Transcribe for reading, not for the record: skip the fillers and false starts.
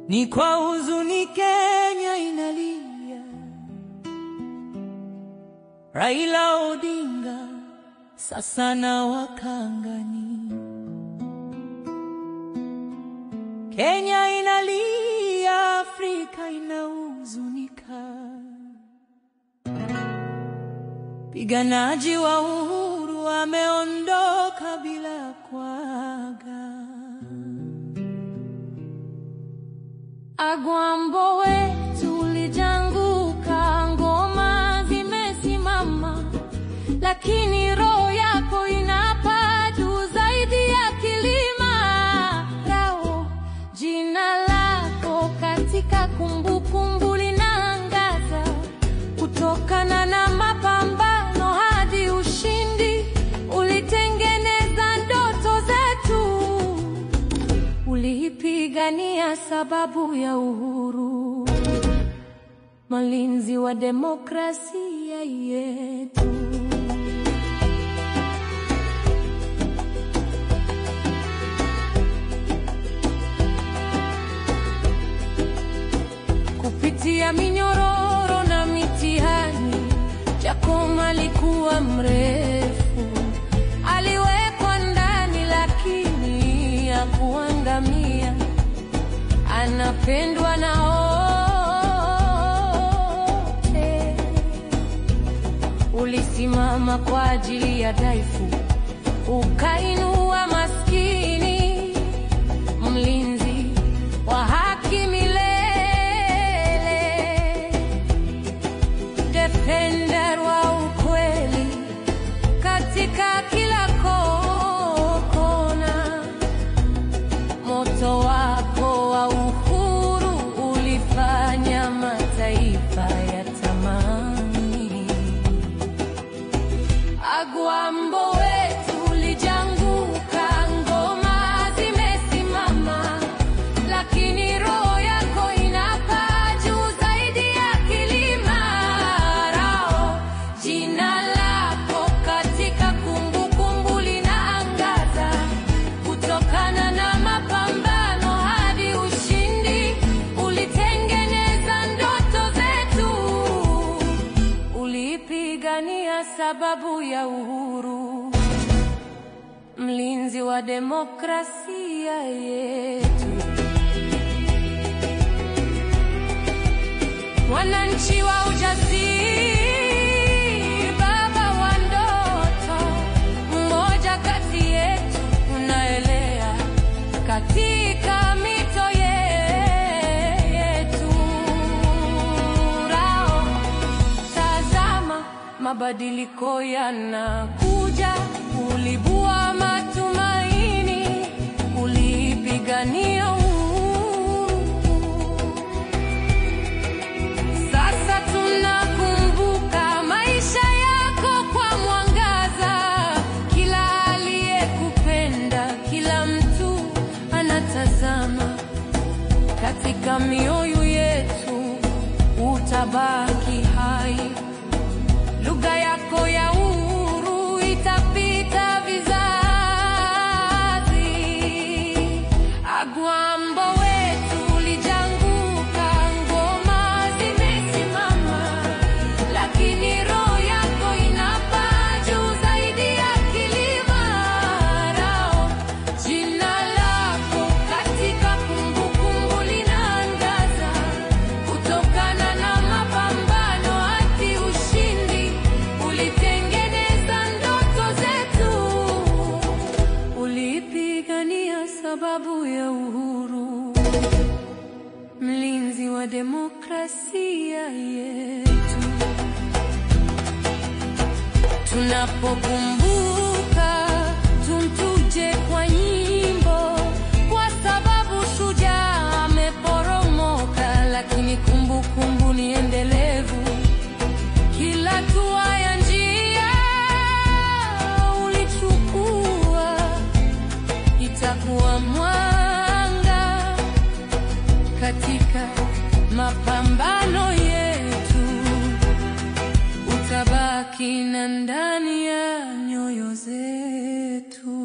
Ni kwa huzuni Kenya inalia, Raila Odinga sasa na wakangani. Kenya inalia, Afrika inahuzunika. Piganaji wa uhuru wameondoka bila kuaga. Agwambo wetu ulijanguka, ngoma zimesimama, lakini roho yako inapaa juu zaidi ya kilima. Rao, jina lako katika kumbukumbu linaangaza, kutokana na mapambano hadi ushindi. Ulitengeneza ndoto zetu, ulipigania sababu ya uhuru, mlinzi wa demokrasia yetu. Kupitia minyororo na mitihani, Jacob alikuwa mrefu. Aliwekwa ndani lakini hakuangamia. Anapendwa na wote. Ulisimama kwa ajili ya dhaifu, ukainua maskini, mlinzi wa haki milele. Defender wa ukweli katika kila kona. Moto wako wa uhuru ulifanya mataifa ya tamani. Agwambo wetu ulijanguka, ngoma zimesimama, lakini roho yako inapaa juu zaidi ya kilima. Rao, jina lako katika kumbukumbu linaangaza, kutokana na mapambano hadi ushindi. Ulitengeneza ndoto zetu, ulipigania sababu ya uhuru, mlinzi wa demokrasia yetu. Wananchi wa ujasiri, baba wa ndoto, mmoja kati yetu unaelea katika mito yetu. Rao, tazama mabadiliko yanakuja. Ulibua matumaini, ulipigania uhuru. Sasa tunakumbuka maisha yako kwa mwangaza. Kila aliyekupenda, kila mtu anatazama. Katika mioyo yetu utabaki hai. Lugha yako ya uhuru itapita vizazi. Agwambo wetu ulijanguka, ngoma zimesimama, lakini roho yako inapaa juu zaidi ya kilima. Rao, jina lako katika kumbukumbu linaangaza, kutokana na mapambano hadi ushindi. Ulitengeneza ndoto zetu, ulipigania sababu ya uhuru, mlinzi wa demokrasia yetu. Tunapokumbuka, tumtuje kwa nyimbo, kwa sababu shujaa ameporomoka, lakini kumbukumbu ni endelevu. Kila hatua ya njia ulichukua itakuwa mwanga katika mapambano yetu. Utabaki kina ndani ya nyoyo zetu.